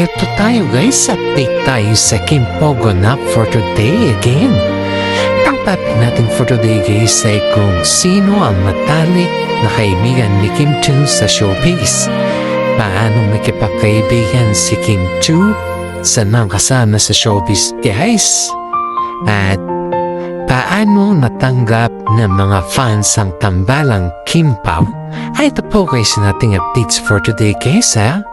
Heto tayo guys, update tayo sa Kim Pogo na for today again. Ang topic natin for today guys ay kung sino ang matalik na kaibigan ni Kim Chu sa showbiz. Paano makipagkaibigan si Kim Chu sa mga kasama sa showbiz guys? At paano natanggap ng mga fans ang tambalang Kim Pao? Ay ito po guys nating updates for today guys ha.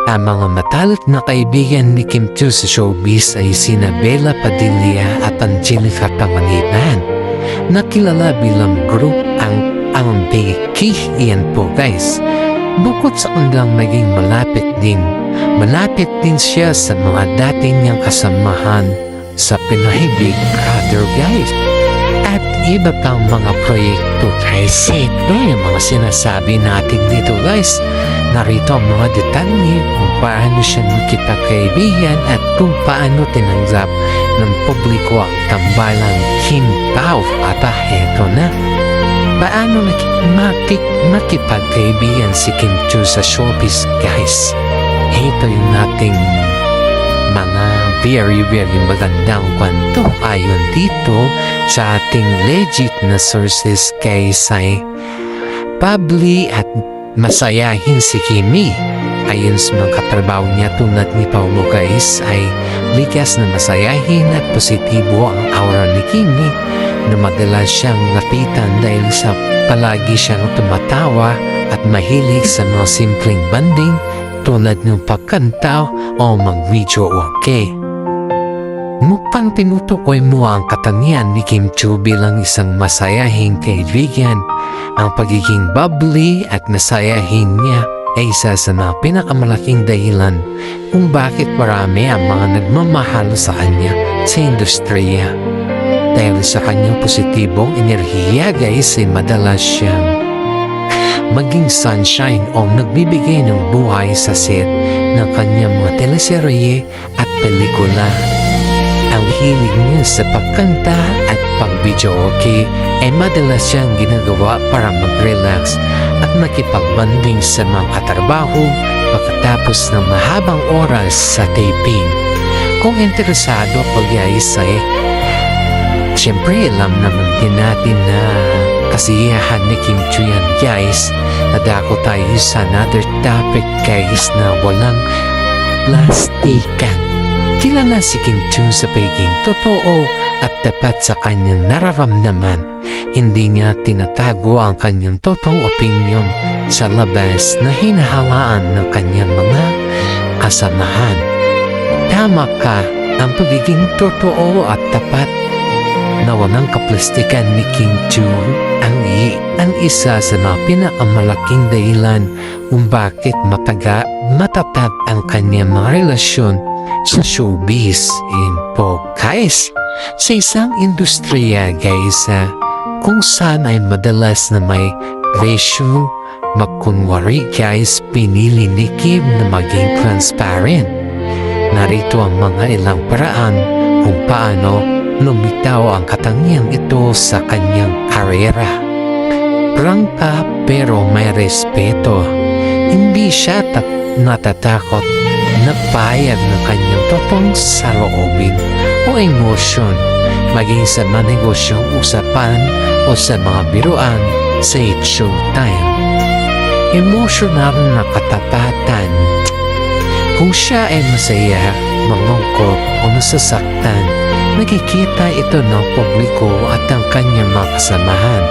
Ang mga matalik na kaibigan ni Kim Chu sa showbiz ay sina Bella Padilla at Angelica Panganiban na kilala bilang group ang Becky. Iyan po guys. Bukod sa kanilang naging malapit din siya sa mga dating niyang kasamahan sa Pinoy Big Brother guys. At iba pang mga proyekto guys. Ito yung mga sinasabi natin dito guys. Narito ang mga detalye kung paano siya nakipagkaibigan at kung paano tinanggap ng publiko ang tambalang Kim Pao. At eto na. Paano makipagkaibigan si Kim Chu sa showbiz guys? Ito yung nating mga very magandang kwento ayon dito sa ating legit na sources guys ay Pabli at masayahin si Kimi. Ayon sa mga katrabaho niya tulad ni Paulo guys ay likas na masayahin at positibo ang aura ni Kimi na madalas siyang lapitan dahil sa palagi siyang tumatawa at mahilig sa mga simpleng banding tulad ng pagkanta o mag-video okay. Mukhang tinutukoy mo ang katangian ni Kim Chu bilang isang masayahing kaibigan. Ang pagiging bubbly at masayahin niya ay isa sa mga pinakamalaking dahilan kung bakit marami ang mga nagmamahal sa kanya sa industriya. Dahil sa kanyang positibong enerhiya guys ay madalas siyang maging sunshine o nagbibigay ng buhay sa set ng kanyang mga teleserye at pelikula. Ang hilig niya sa pagkanta at pag-video okay ay madalas siyang ginagawa para mag-relax at makipagbanding sa mga katrabaho pagkatapos ng mahabang oras sa taping. Kung interesado po guys ay siyempre alam naman din natin na kasiyahan ni Kim Chu yan guys. Nadako tayo sa another topic guys na walang plastikan. Kilala si Kim Chu sa pagiging totoo at tapat sa kanyang nararamdaman. Hindi niya tinatago ang kanyang totoong opinyon sa labas na hinahalaan ng kanyang mga kasamahan. Tama ka, ang pagiging totoo at tapat na walang kaplastikan ni Kim Chu ang isa sa mga pinakamalaking dahilan kung bakit matatag ang kanyang mga relasyon sa showbiz. Yun po guys, sa isang industriya guys kung saan ay madalas na may ratio magkunwari guys, pinili ni Kim na maging transparent. Narito ang mga ilang paraan kung paano lumitaw ang katangiang ito sa kanyang karera. Prangka pero may respeto. Hindi siya natatakot na payag ng kanyang totoong saloobin o emosyon maging sa mga negosyong usapan o sa mga biruan sa showtime. Emosyonal na katapatan. Kung siya ay masaya, mangungkot o nasasaktan, nakikita ito ng publiko at ang kanyang mga kasamahan.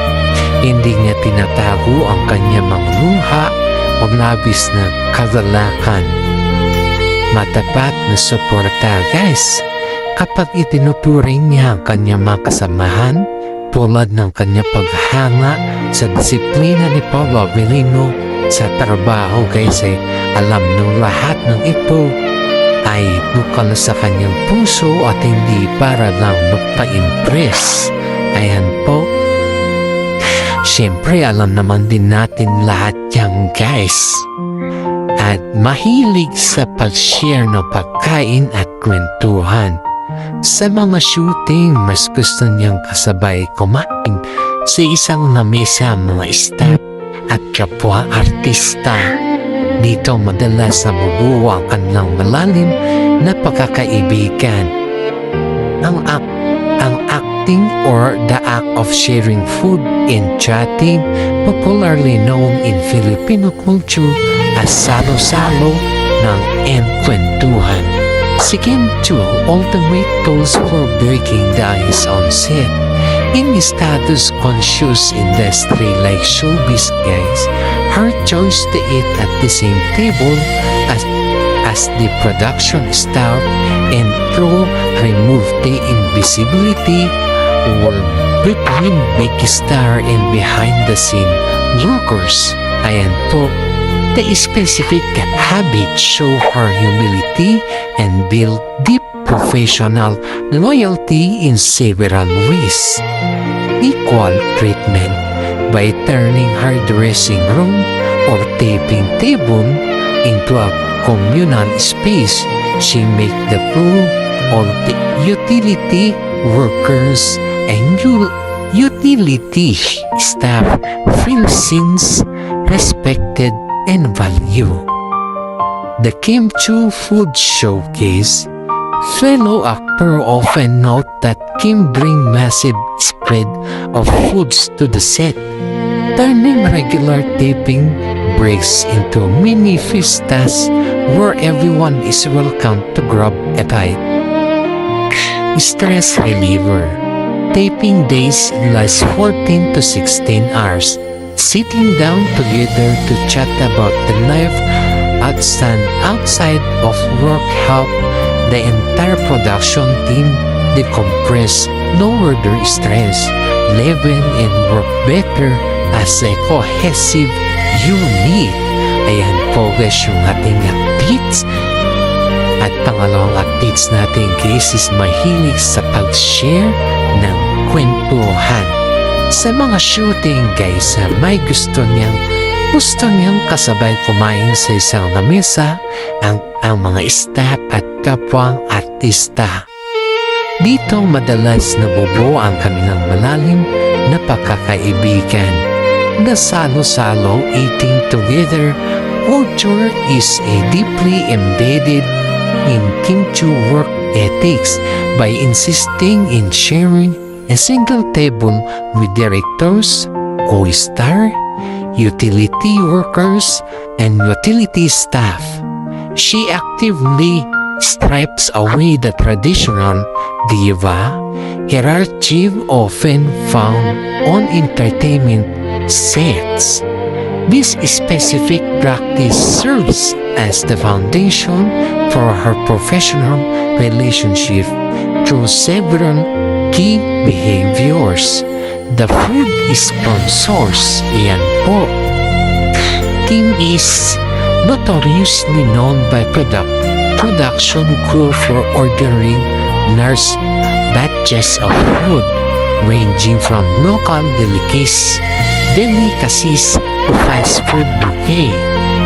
Hindi niya tinatago ang kanyang mga luha o labis na kagalakan. Matapat na suporta guys. Kapag itinuturing niya ang kanyang mga kasamahan tulad ng kanyang paghanga sa disiplina ni Paulo Avellino sa trabaho guys ay alam ng lahat ng ito ay bukal sa kanyang puso at hindi para lang magpa-impress. Ayan po. Siyempre alam naman din natin lahat yan guys. At mahilig sa pag-share ng pagkain at kwentuhan. Sa mga shooting, mas gusto niyang kasabay kumain sa isang lamesa mga staff at kapwa artista. Dito madalas nabubuo ang kanilang malalim na pagkakaibigan. Ang acting or the act of sharing food and chatting, popularly known in Filipino culture as salo-salo ng kwentuhan. Si Kim Chiu, ultimate tools for breaking the ice on set. In status-conscious industry like showbiz guys, her choice to eat at the same table as the production staff and crew remove the invisibility or between big star and behind-the-scene workers. Ayan po, the specific habits show her humility and build deep professional loyalty in several ways. Equal treatment by turning her dressing room or taping table into a communal space. She make the crew, all the utility workers and utility staff feel seen, respected, and valued. The Kim Chiu Food Showcase. Fellow actor often note that Kim bring massive spread of foods to the set, turning regular taping breaks into mini fiestas where everyone is welcome to grab a bite. Stress reliever. Taping days last 14 to 16 hours. Sitting down together to chat about the life outside of work help the entire production team decompress, lower their stress level, and work better as a cohesive unit. Ayan po guys yung ating updates. At pangalawang updates natin guys is mahilig sa pag-share ng kwentuhan. Sa mga shooting guys, may gusto niyang kasabay kumain sa isang lamesa ang mga staff at kapwang artista. Dito madalas nabubuo ang kanilang malalim na pagkakaibigan. The salo-salo eating together culture is deeply embedded in Kim Chiu work ethics by insisting in sharing a single table with directors, co-star, utility workers, and utility staff. She actively strips away the traditional diva hierarchy often found on entertainment sets. This specific practice serves as the foundation for her professional relationship through several key behaviors. The food is from source. Iyan po. Kim is notoriously known by production crew for ordering large batches of food ranging from local delicacies to fast food buffet,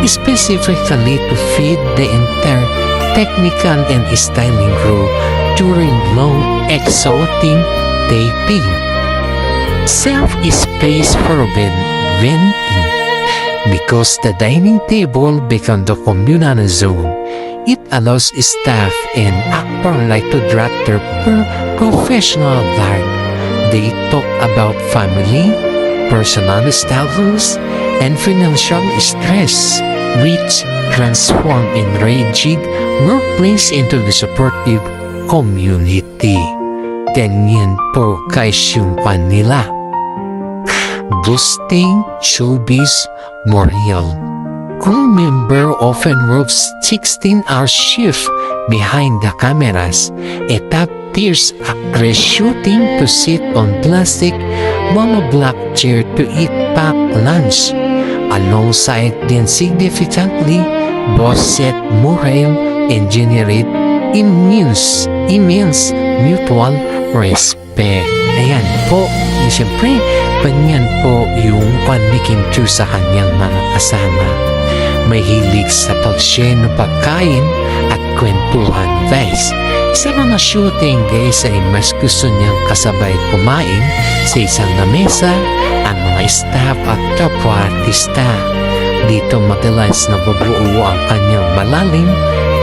specifically to feed the entire technical and styling crew during long exhausting taping. Self-space for venting. Because the dining table became the communal zone, it allows staff and actor like to drop their professional guard. They talk about family, personal struggles, and financial stress, which transform enraging workplace into the supportive community. Ganyan po guys yung nila. Boosting showbiz morale. Crew member often works 16-hour shift behind the cameras. A top-tier actress shooting to sit on plastic monoblock chair to eat packed lunch. Alongside then significantly boost set morale and generate immense mutual respect. Ayan po. Siyempre, ganyan po yung ni Kim Chiu sa kanyang mga kasama. Mahilig sa pag-share ng pagkain at kwentuhan guys. Sa mga shooting guys ay mas gusto niyang kasabay kumain sa isang lamesa ang mga staff at kapwa artista. Dito madalas nabubuo ang kanyang malalim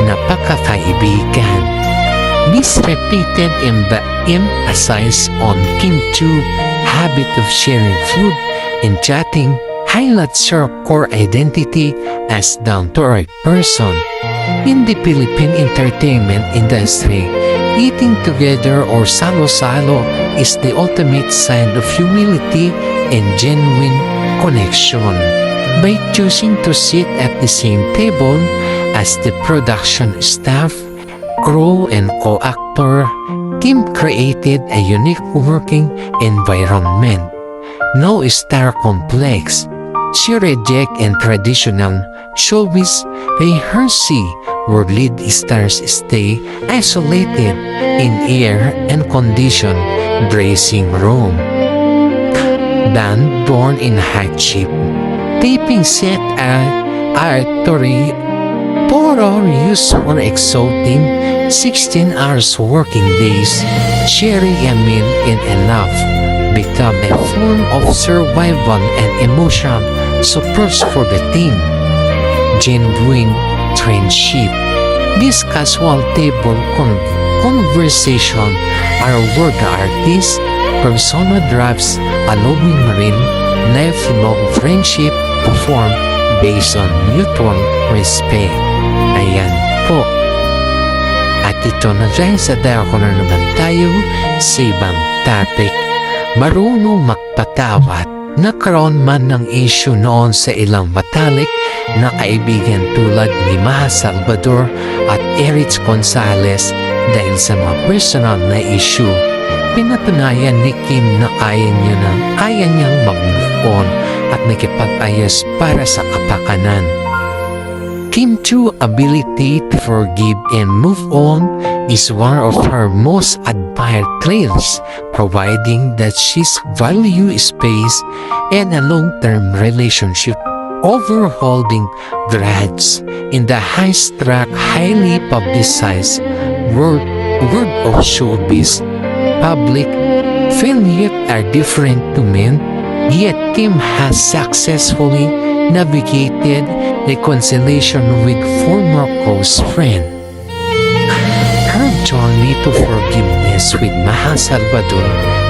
na pagkakaibigan. This repeated emphasis on Kim Chi's habit of sharing food and chatting highlights her core identity as down-to-earth person. In the Philippine entertainment industry, eating together or salo-salo is the ultimate sign of humility and genuine connection. By choosing to sit at the same table as the production staff, crew, and co-actor, Kim created a unique working environment. No star complex. She rejected traditional showbiz rehearsal where lead stars stay isolated in air and conditioned dressing room. Band born in hardship. Taping set at Toro used on exhausting 16 hours working days, sharing a meal in enough become a form of survival and emotional support for the team. Genuine friendship. This casual table conversation are where the artist persona drives allowing marine lifelong friendship to form based on mutual respect. Ayan po. At ito na dahil sa dako na naman tayo sa ibang topic. Marunong magpatawad. Nagkaroon man ng issue noon sa ilang matalik na kaibigan tulad ni Maha Salvador at Erich Gonzalez dahil sa mga personal na issue. Pinatunayan ni Kim na kaya niyang mag-move on at nakipag-ayos para sa kapakanan. Kim Chi's ability to forgive and move on is one of her most admired traits, providing that she's value space and a long-term relationship over holding grudges in the high-struck, highly publicized world of showbiz. Public failure are different to men, yet Kim has successfully navigated reconciliation with former close friend. Her journey to forgiveness with Maha Salvador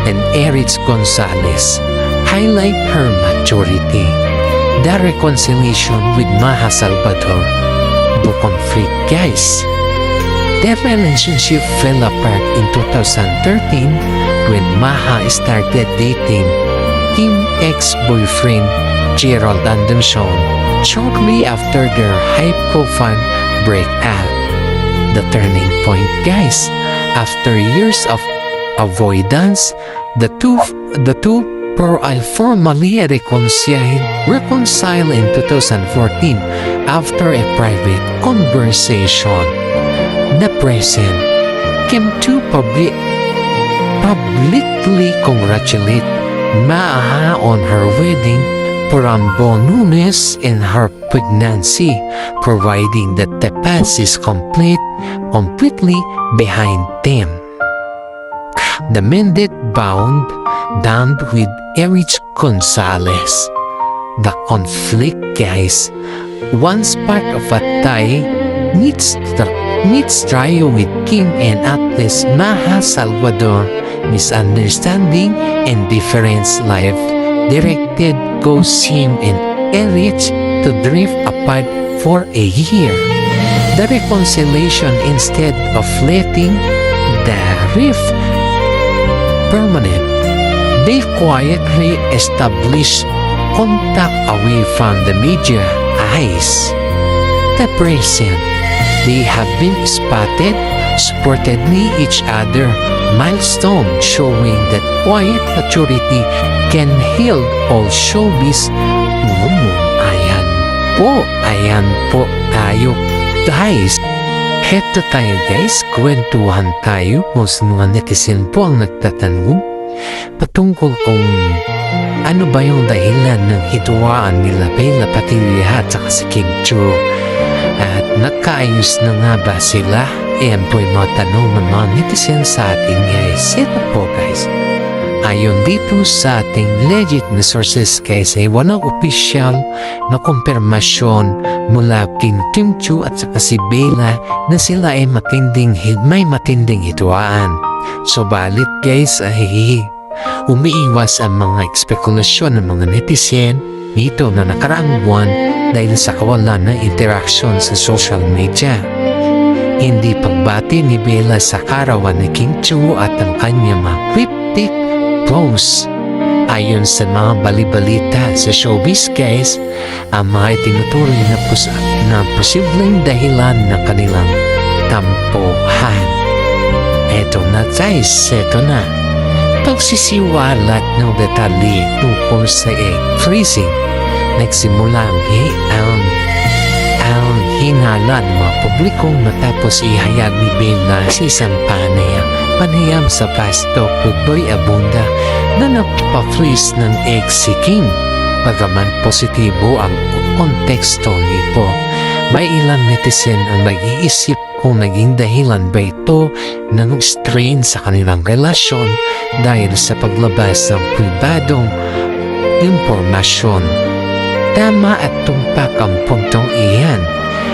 and Erich Gonzalez highlight her maturity. The reconciliation with Maha Salvador, the conflict guys. Their relationship fell apart in 2013 when Maha started dating Kim's ex-boyfriend Gerald Anderson shortly after their high-profile breakup. The turning point, guys. After years of avoidance, the two formally reconciled in 2014 after a private conversation. The present, Kim Chiu publicly congratulate Maha on her wedding bonus in her pregnancy, providing that the past is completely behind them. The mended bond done with Erich Gonzalez. The conflict, guys. Once part of a tie meets trio with Kim and actress Maha Salvador, misunderstanding and difference life directed goes him and Erich to drift apart for a year. The reconciliation, instead of letting the rift permanent, they quietly establish contact away from the media eyes. The present, they have been spotted, supported each other, milestone showing that quiet maturity can heal all showbiz. Ayan po tayo guys. Heto tayo guys, kwentuhan tayo. Most mga netizen po ang nagtatanong patungkol kung ano ba yung dahilan ng hituwaan nila Bella Padilla at saka si Kim Chiu. At nagkaayos na nga ba sila? Ayan po yung mga tanong ng mga netizen sa atin guys. Ito po guys. Ayon dito sa ating legit na sources kasi walang opisyal na kumpirmasyon mula kin Kim Chiu at saka si Bella na sila ay may matinding hidwaan. Subalit guys ay umiiwas ang mga espekulasyon ng mga netizen dito na nakaraang buwan dahil sa kawalan ng interaksyon sa social media. Hindi pagbati ni Bella sa karawan ni Kim Chiu at ang kanyang mga cryptic posts. Ayon sa mga balibalita sa showbiz guys, ang mga itinutuloy na posibleng dahilan ng kanilang tampuhan. Eto na guys, eto na. Pagsisiwalat ng detalye tungkol sa egg freezing, nagsimula ang hinala ng mga publikong matapos ihayag ni Bella sa isang panayam sa pasto Boy Abunda na nagpa-freeze ng egg si Kim. Bagaman positibo ang konteksto nito, may ilang netizen ang nag-iisip kung naging dahilan ba ito ng strain sa kanilang relasyon dahil sa paglabas ng pribadong impormasyon. Tama at tumpak ang puntong iyan.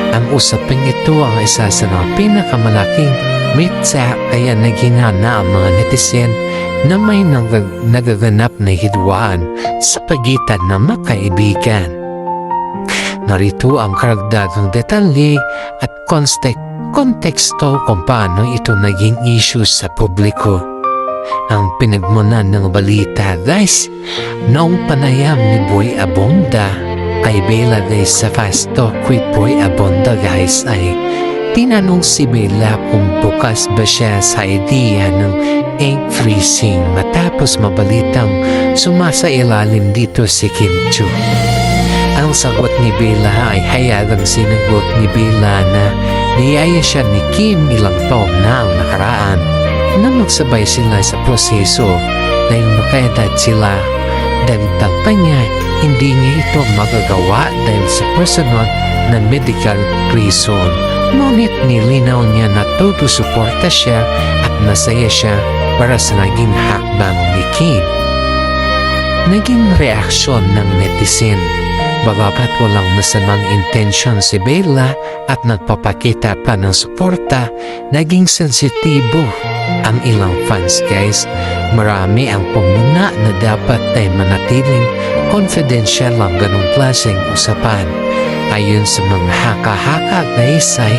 Ang usaping ito ang isa sa mga pinakamalaking mitsa kaya naghingana ang mga netizen na may nagaganap na hidwaan sa pagitan ng magkaibigan. Narito ang karagdagang detalye at konteksto kung paano ito naging issue sa publiko. Ang pinagmulan ng balita guys, noong panayam ni Boy Abunda kay Bella guys sa Fast Talk with Boy Abunda guys ay tinanong si Bella kung bukas ba siya sa idea ng egg freezing matapos mabalitang sumasailalim dito si Kim Chiu. Ang sagot ni Bella ay hayagang sinagot ni Bella na niyaya siya ni Kim ilang taon na ang nakaraan na magsabay sila sa proseso dahil makaedad sila. Dagdag pa niya, hindi niya ito magagawa dahil sa personal na medical reason. Ngunit nilinaw niya na suporta siya at masaya siya para sa naging hakbang ni Kim. Naging reaksyon ng netizen. Bagamat walang masamang intensyon si Bella at nagpapakita pa ng suporta, naging sensitibo ang ilang fans guys. Marami ang pumuna na dapat ay manatiling confidential ang ganong klaseng usapan. Ayon sa mga haka-haka guys ay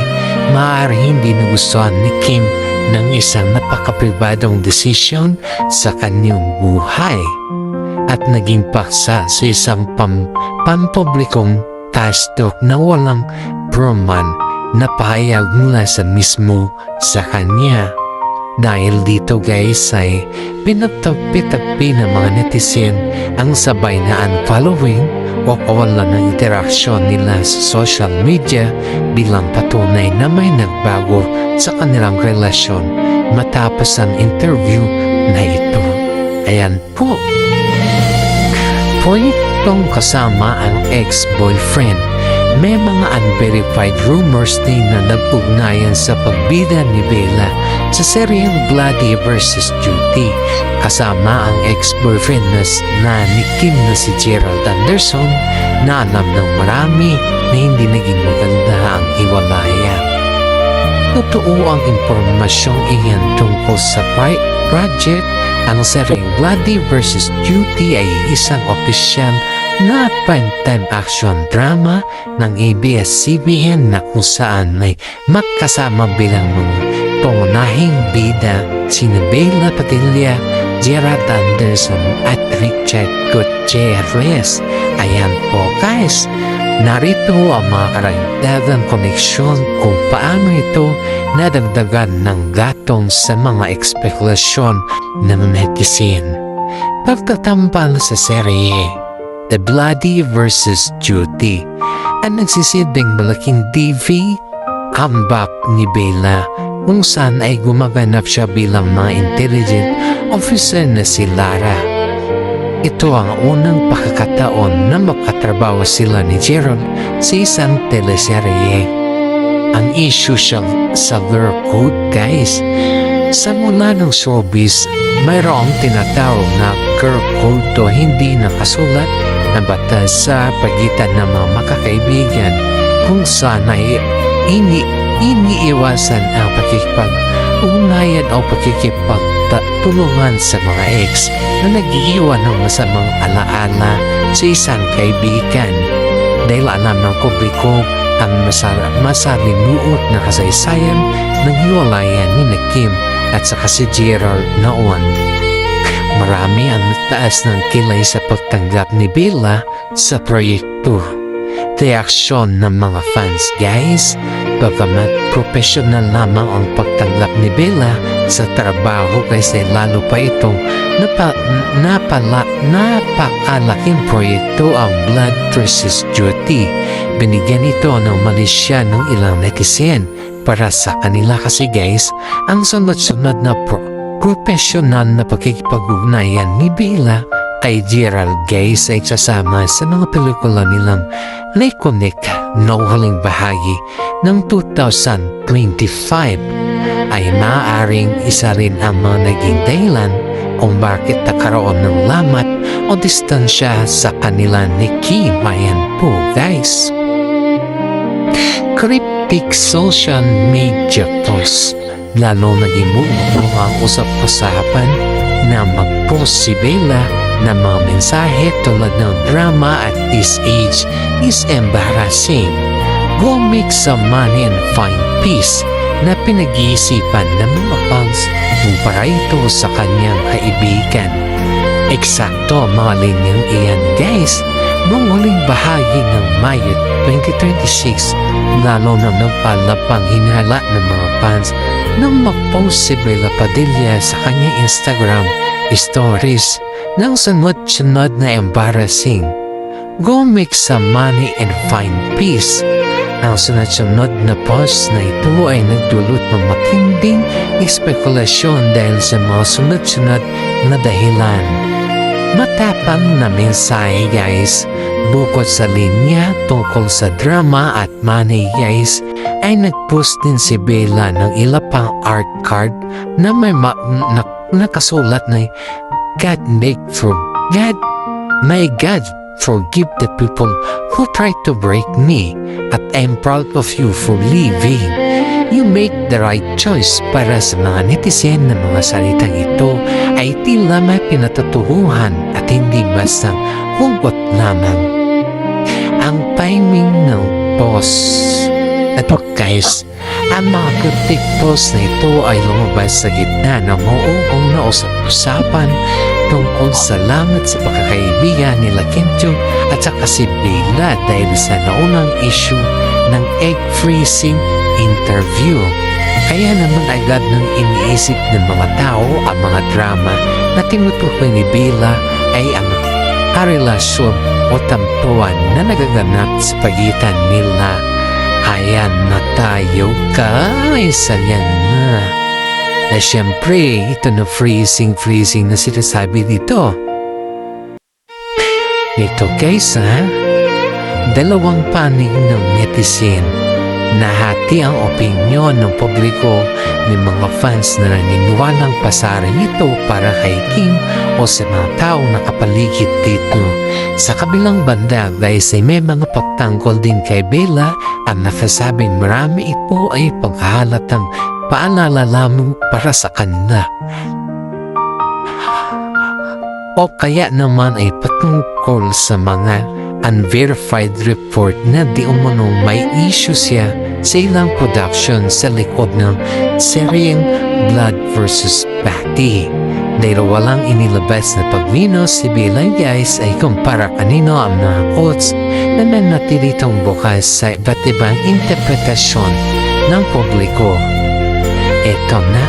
maaari hindi nagustuhan ni Kim ng isang napakapribadong desisyon sa kanyang buhay at naging paksa sa isang pampublikong tastok na walang proman na pahayag mula sa mismo sa kanya. Dahil dito guys ay pinagtagpi-tagpi ng mga netizen ang sabay na unfollowing o kawalan ng interaksyon nila sa social media bilang patunay na may nagbago sa kanilang relasyon matapos ang interview na ito. Ayan po. Proyektong kasama ang ex-boyfriend. May mga unverified rumors din na nag-ugnayan sa pagbida ni Bella sa seryeng Bloody vs. Judy kasama ang ex-boyfriend na ni Kim na si Gerald Anderson na alam ng marami na hindi naging maganda ang hiwalayan. Totoo ang impormasyong iyan tungkol sa project. Ang seryeng Bloody vs. Judy ay isang opisyal na primetime action drama ng ABS-CBN na kung saan may magkasama bilang mga pangunahing bida sina Bella Padilla, Gerald Anderson at Richard Gutierrez. Ayan po guys, narito ang mga karagdagang koneksyon kung paano ito nadagdagan ng gatong sa mga espekulasyon ng netizen. Pagtatambal sa serye The Bloody vs. Judy ang nagsisilbing malaking TV comeback ni Bella kung saan ay gumaganap siya bilang mga intelligent officer na si Lara. Ito ang unang pagkakataon na makatrabaho sila ni Gerald sa isang teleserye. Ang issue sa lure code guys, Sa mula ng showbiz, mayroong tinatawag na girl code o hindi nakasulat na batas sa pagitan ng mga makakaibigan kung saan ay iniiwasan ang pakikipag-ugnayan o pakikipagtulungan sa mga ex na nag-iiwan ng masamang alaala sa isang kaibigan. Dahil alam ng publiko ang masalimuot na kasaysayan ng hiwalayan ni Kim at saka si Gerald noon. Marami ang taas ng kilay sa pagtanggap ni Bella sa proyekto. Reaksyon ng mga fans guys, bagamat professional lamang ang pagtanggap ni Bella sa trabaho kasi lalo pa itong napakalaking proyekto ang Blood vs. Duty. Binigyan ito ng malisya ng ilang netizen para sa kanila kasi guys, ang sunod-sunod na professional na pakikipag-ugnayan ni Bella kay Gerald guys ay kasama sa mga pelikula nilang na-connect na huling bahagi ng 2025 ay maaaring isa rin ang mga naging dahilan kung bakit nakaroon ng lamat o distansya sa kanila ni Kim. Ayan po guys. Cryptic social media post. Lalo naging ang usap-usapan na mag-post si Bella na mga mensahe tulad ng drama at this age is embarrassing. Go make some money and find peace na pinag-iisipan ng mga fans kumpara ito sa kanyang kaibigan. Eksakto ang mga linyang iyan guys. Noong huling bahagi ng Mayo 2026, lalo na nagpalapang hinala ng mga fans nang mag-post si Bella Padilla sa kanyang Instagram stories ng sunod-sunod na embarrassing. Go make some money and find peace. Ang sunod-sunod na post na ito ay nagdulot ng matinding espekulasyon dahil sa mga sunod-sunod na dahilan. Matapang na mensahe guys, bukod sa linya tungkol sa drama at money guys, ay nagpost din si Bella ng ilang pang art card na may nakasulat na My God, forgive the people who tried to break me at I'm proud of you for leaving. You made the right choice. Para sa mga netizen na mga salitang ito ay tila may pinatutuhan at hindi basta hugot lamang. Ang timing ng post. Ito guys, ang mga cryptic post na ito ay lumabas sa gitna ng mauong na usap-usapan tungkol sa lamat sa pagkakaibigan nila Kim at saka si Bella dahil sa naunang issue ng egg freezing interview. Kaya naman agad nang iniisip ng mga tao ang mga drama na tinutukoy ni Bella ay ang karelasyon o tampuan na nagaganap sa pagitan nila. Ayan na tayo guys, ayan na. Na syempre, ito na freezing na sinasabi dito. Ito guys dalawang panig ng netizen. Nahati ang opinyon ng publiko ng mga fans na naniniwalang pasarin ito para kay Kim o sa mga taong nakapaligid dito. Sa kabilang banda guys ay may mga pagtanggol din kay Bella ang nakasabing marami ito ay paghahalatang paalala lamang para sa kanila. O kaya naman ay patungkol sa mga unverified report na di umanong may issue siya sa ilang production sa likod ng seryeng Blood vs. Patty. Dahil walang inilabas na paglino si Bella guys ay kumpara kanino ang mga quotes na nanatiritong bukas sa iba't ibang interpretasyon ng publiko. Eto na,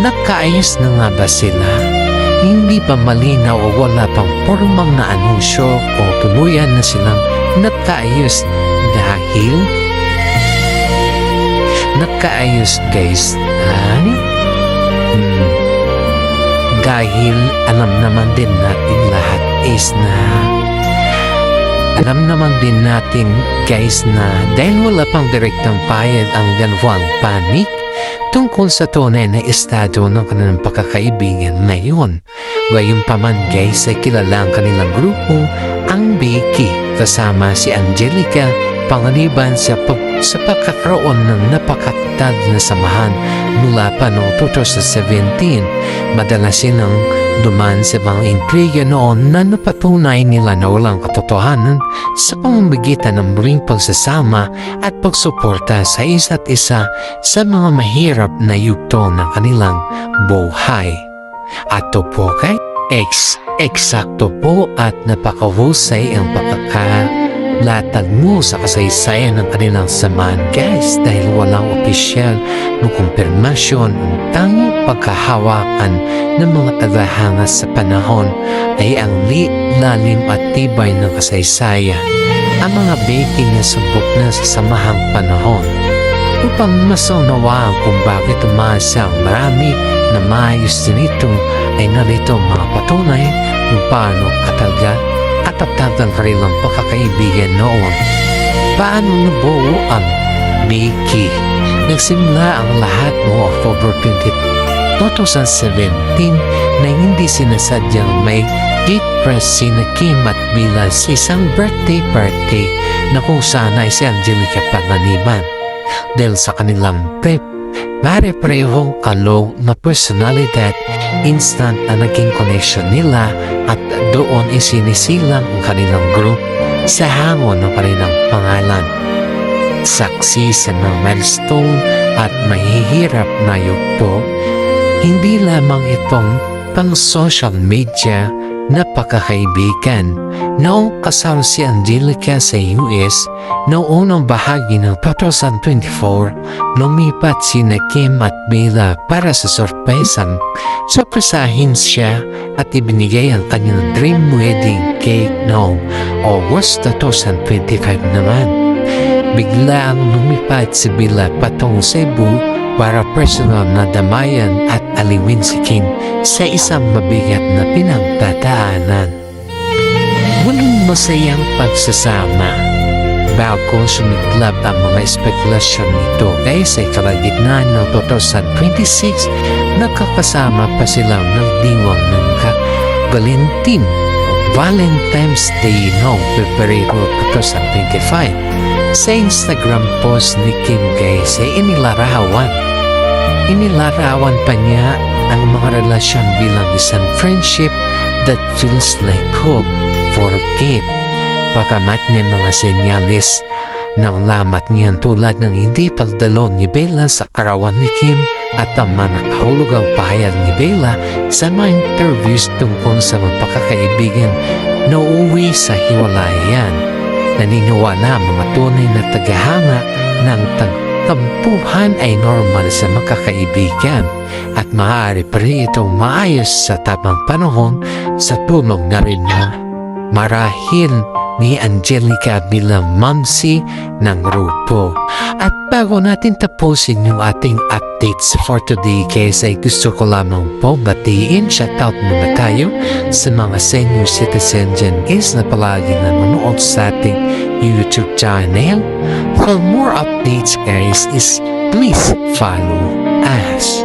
nagkaayos na nga ba sila? Hindi pa malinaw o wala pang formang na anunsyo o tuluyan na silang nagkaayos dahil nagkaayos guys dahil alam naman din natin lahat is na alam naman din natin guys na dahil wala pang direktang payag ang dalawang panig tungkol sa tunay na estado ng kanilang pagkakaibigan ngayon. Gayunpaman guys ay kilala ang kanilang grupo, ang Becky, kasama si Angelica, panganiban sa pagkakaroon ng napakatatag na samahan mula pa noong 2017. Madalas silang duman sa mga intriga noon na napatunay nila na walang katotohanan sa pamamagitan ng muling pagsasama at pagsuporta sa isa't isa sa mga mahirap na yugto ng kanilang buhay. At ito po kay eksakto po at napakahusay ang pagkakalatag mo sa kasaysayan ng kanilang samahan guys, dahil walang opisyal na kumpirmasyon. Ang tanging pagkahawakan ng mga tagahanga sa panahon ay ang lalim at tibay ng kasaysayan. Ang mga baking na subok na sa samahang panahon. Upang masunawaan kung bakit umasa ang marami na maayos din ito, ay narito mga patunay kung paano katatag ang kanilang pagkakaibigan noon. Paano nabuo ang Becky? Nagsimula ang lahat noong October 2017 na hindi sinasadyang may gate press sina Kim at Mila sa isang birthday party na kung saan ay si Angelica panganiban. Dahil sa kanilang trip, pare-parehong kalong na personalidad, instant na naging connection nila at doon isinisilang ang kanilang group sa hangon ng kanilang pangalan. Saksi sa mga milestone at mahihirap na yugto, hindi lamang itong pang-social media na pagkakaibigan. Noong kasal si Angelica sa US, noong unang bahagi ng 2024, lumipat sina Kim at Mila para sa sorpresang surpresahin siya at ibinigay ang kanyang dream wedding cake noong August 2025 naman. Bigla ang lumipat si Mila patong Cebu para personal na damayan at aliwin si Kim sa isang mabigat na pinagdadaanan. Walang masayang pagsasama. Bago sumiklab ang mga espekulasyon nito ay sa kalagitnaan ng 2026, nakakasama pa sila ng diwang ng Valentine's Day noong Pebrero 2025. Sa Instagram post ni Kim guys ay inilarawan pa niya ang mga relasyon bilang isang friendship that feels like hope for Kim. Pagkamat niya mga senyalis ng lamat niyan tulad ng hindi pagdalo ni Bella sa karawan ni Kim at ang nakahulugang pahayag ni Bella sa mga interviews tungkol sa mga pagkakaibigan na uuwi sa hiwalayan. Naniniwala ang mga tunay na tagahanga ng tampuhan ay normal sa magkakaibigan at maaari pa rin itong maayos sa tamang panahon sa tulong na rin na marahil ni Angelica bilang mamsi ng grupo. At bago natin tapusin yung ating updates for today guys, ay gusto ko lamang po batiin, shoutout muna tayo sa mga senior citizen dyan guys na palagi nanonood sa ating YouTube channel. For more updates guys is please follow us.